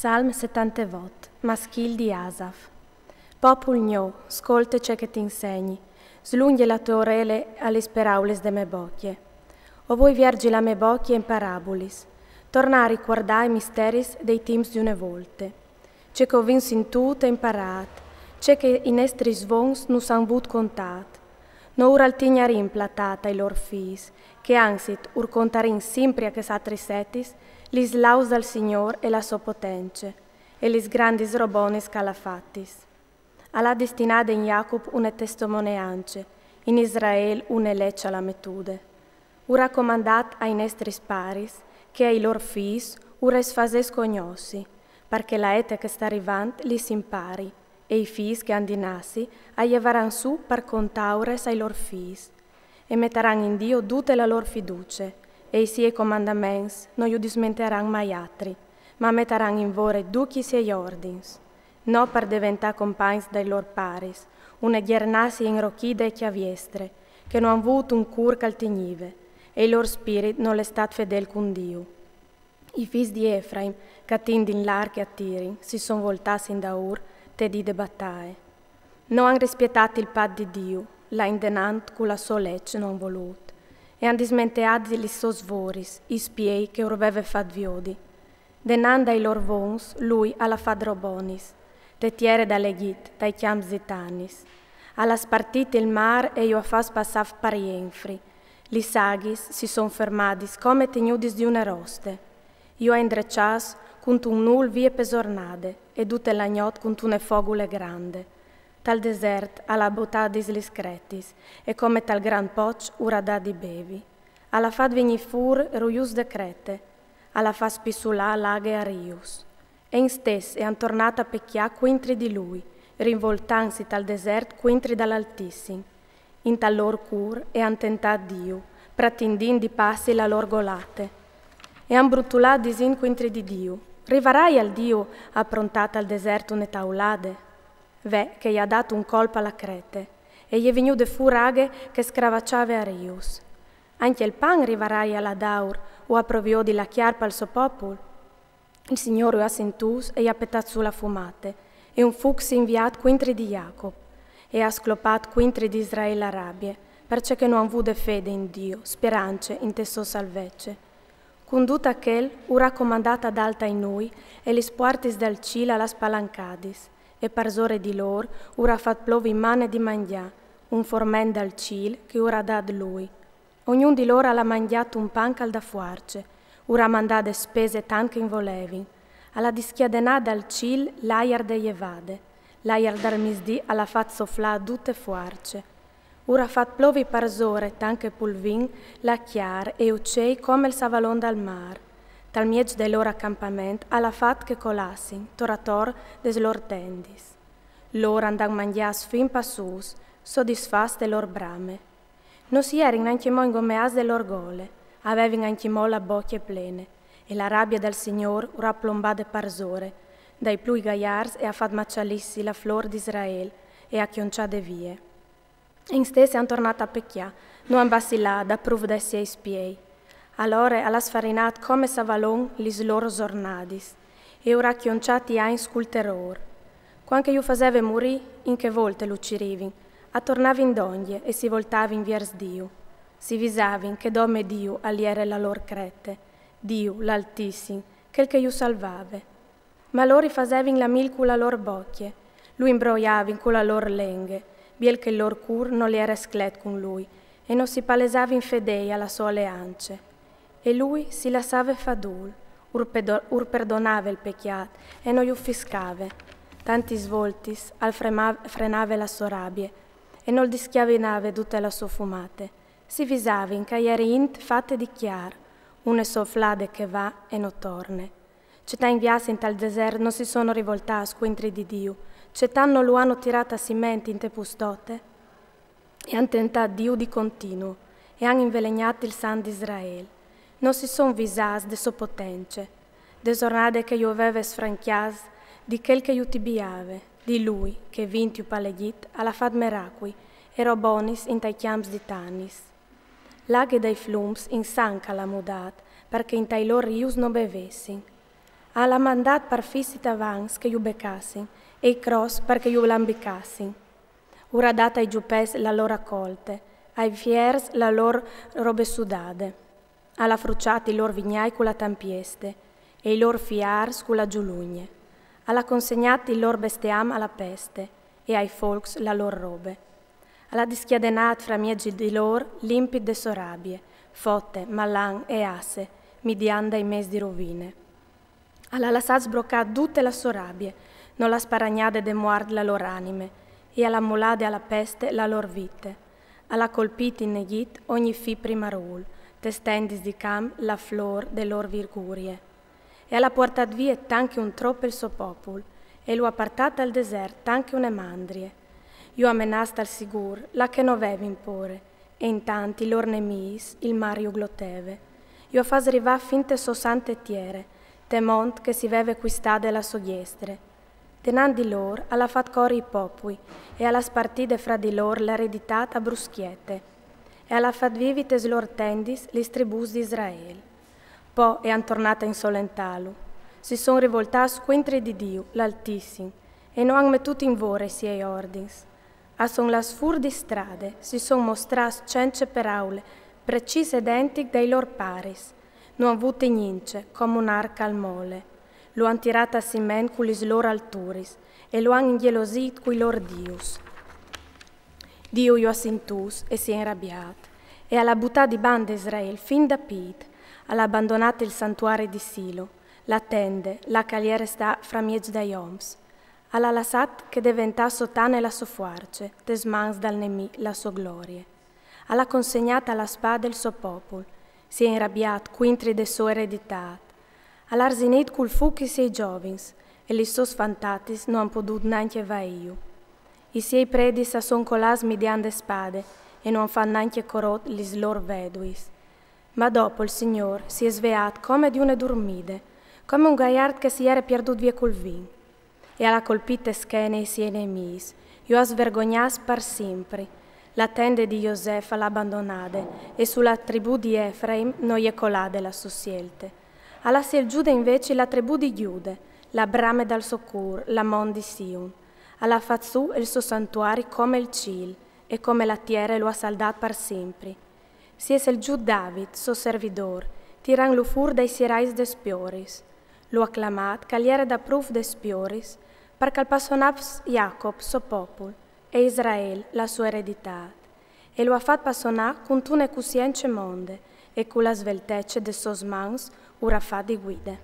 Salm 70 maschil di Asaf. Popul gno, scolte ciò che ti insegni, slunghi la tua orele alle paraules de me bocchie. O voi viergi la me bocchie in parabolis, torna a ricordare i misteris dei tims di une volte. C'è che ho vinto in tutto e imparat, c'è che i nostri svons non s'han but contat. No ur altignarin platata i lor fis, che ansit ur contarin simpria che sa trisetis, lis laus dal Signor e la sua potence, e lis grandis robonis calafattis. Alla destinada in Jacob une testimoniance, in Israel une leccia la metude. Ura comandat ai nestris paris, che ai lor fis ura es fases cognossi, perché la ete che sta arrivant lis impari, e i fis che andinassi aievaran su per contaures ai lor fis, e metteran in Dio tutte la lor fiducie, e i suoi comandaments non li dismenteran mai altri, ma metteran in vore tutti i suoi ordins, no per diventare compagni dei lor paris, une ghiernassi inrocchide e chiaviestre, che non han avuto un cur caltignive, e il lor spirit non è stat fedel con Dio. I fis di Efraim, che tindin l'archi a tiri, si son voltati in daur, te di debattae. Non han rispiettato il pad di Dio, la indenant con la sua legge non volut, e han dismenteati li suoi svoris, i spiei che urveve fat viodi. Denanda i lor vons, lui alla fad robonis, te tiere dall'Egit, dai chiams zitanis. Alla spartite il mar e io a fas passav parienfri. Li sagis si son fermadis come tegnudis di une roste. Io a indreccias cunt un nul vie pesornade, e tutte l'agnot cunt une fogule grande. Tal desert alla botadis lis cretis, e come tal gran poc ura da di bevi. Alla fad vegni fur ruius de crete, alla fa spissulà laghe a rius. E in stes e han tornata a pecchia quintri di lui, rinvoltansi tal desert quintri dall'altissim. In tal lor cur e han tentat Dio, pratindin di passi la lor golate. E han brutulat disin quintri di Dio. Rivarai al Dio approntata al deserto une taulade? Ve che gli ha dato un colpo alla crete, e gli è venuto fu raghe che scravacciave a rius. Anche il pan rivarai alla daur, o approviò di la chiarpa al suo popolo. Il Signore ha sentus e gli ha petat sulla fumate, e un fux inviat quintri di Jacob, e ha sclopat quintri di Israele a rabbie, perché che non han avuto fede in Dio, speranze in te so salvece. Conduta quel, ura comandata d'alta in noi, e li spuartis dal cielo alla spalancadis, e parzore di lor, ura fat plovi in mane di mangià, un formen dal ciel che ura dad lui. Ognun di loro ha mangiato un pan cal da fuarce, ura mandade spese tan che involevin. Alla dischiadenà dal ciel l'aiar de jevade, l'aiar dal misdì alla fat soflà tutte fuarce. Ura fat plovi parzore tan che pulvin la chiar e uccei come il savalon dal mar. Tal miec del loro accampament alla fat che colassin, torator des lor tendis. Lor andan mangias fin passus, soddisfas de lor brame. Non si erin anche mo ingomeas de lor gole, avevin anche mo la bocche plene, e la rabbia del Signor ura plombade parzore, dai plui gaiars e a fat maccialissi la flor d'Israel, e a chionciade vie. E in stesse han tornata a pecchia, non han bassilà da pruv dai sei spiei. Allora alla sfarinat come savalon lis loro zornadis, e ora chionciati a in sculteror. Quanche io faseve morì, in che volte l'uccirivin, a tornavi in doglie e si voltavin viers Dio. Si visavin che dome Dio aliere la lor crete, Dio l'altissim, quel che io salvave. Ma loro fasevin la mil con la lor bocchie, lui imbroiavin con la lor lenghe, biel che il lor cur non li era sclet con lui, e non si palesavin fedei alla sua alleance. E lui si lasciava fadul, ur perdonava il pecchiat e non gli uffiscave. Tanti svoltis al frenave la sua rabbia e non dischiavinave tutte la sua fumate. Si visava in caieri int fatte di chiar, une soflade che va e non torne. Città inviate in tal desert non si sono rivoltate quintri di Dio, città non lo hanno tirata a cimenti in te pustote e han tentato Dio di continuo e han invelegnato il san di Israele. Non si son visas de so potence, de zornade che io aveva sfranchias, di quel che io tibiave, di lui che vinti paleghit alla fad meracui, e robonis in tai chiams di tannis. Laghe dai flums in sanca la mudat, perché in tai lor rius non bevessin. Alla mandat per fissita vans che io beccassin, e i cross perché io lambicassin. Ora data ai giupes la loro raccolte, ai fiers la loro robe sudade, alla fruciati i loro vignai con la tampieste, e i loro fiars con la giulugne, alla consegnati il loro bestiam alla peste, e ai folks la loro robe. Alla dischiadenat fra miegi di loro limpide sorabie, fotte, malan e asse, midianda in mes di rovine. Alla lasat sbroccat tutte la sorabie, non la sparagnade de muard la loro anime, e alla molade alla peste la lor vite. Alla colpiti in negit ogni fi primarul, testendis di cam la flor de lor virgurie. E alla portat via tanche un troppo il suo popol, e lo appartat al desert tanche une mandrie. Io amenasta al sigur, la che novevi impore, e intanti lor nemis il mario gloteve. Io fas riva finte so sante tiere, temont che si veve quistade la sogliestre. Tenan di lor alla fat cori i popui, e alla spartide fra di lor l'eredità a bruschiette, e alla fat vivites lor tendis lis tribus di Israel. Po' e han tornata in solentalu, si son rivoltas quintri di Dio, l'Altissim, e non han mettuti in vore siei ordins. A son las fur di strade, si son mostras cence per aule, precise identic dei lor paris, non avute nince, come un'arca al mole. Lo han tirata a simen culis lor alturis, e lo han ingielosit cui lor dius. Dio io assintus e si è inrabbiat, e alla buttà di bande Israel fin da Pit, alla abbandonata il santuario di Silo, la tende, la caliere sta fra mieg da Yoms, alla lasat che diventa sotane la sofuarce, tesmans dal nemi la sua gloria, alla consegnata alla spada il suo popol, si è inrabbiat quintri de sua ereditat, all'arsinit cul fuchi sei giovins, e li sos fantatis non han podut neanche vaiu. I siei predis a son colas midiande spade, e non fan neanche corot lis lor veduis. Ma dopo il Signor si è sveat come di une dormide, come un gaiard che si era pierdut via col vin. E alla colpite schene i siei nemis, io svergognas par sempre. La tende di Iosef all'abbandonade, e sulla tribù di Efraim non è colade la sossielte. Alla si il Giuda invece la tribù di Giude, la brame dal socur, la mon di Sion. Alla fazzu il suo santuario come il cil, e come la tierra lo ha saldat per sempre. Si es il Giud David, suo servidor, tiran lo fur dai sirais de spioris. Lo acclamat caliere da pruf de spioris, per calpasonavs Jacob, suo popol, e Israel, la sua ereditat. E lo ha fat passonà con tune cusience monde, e con la sveltece de sos mans ura fa di guide.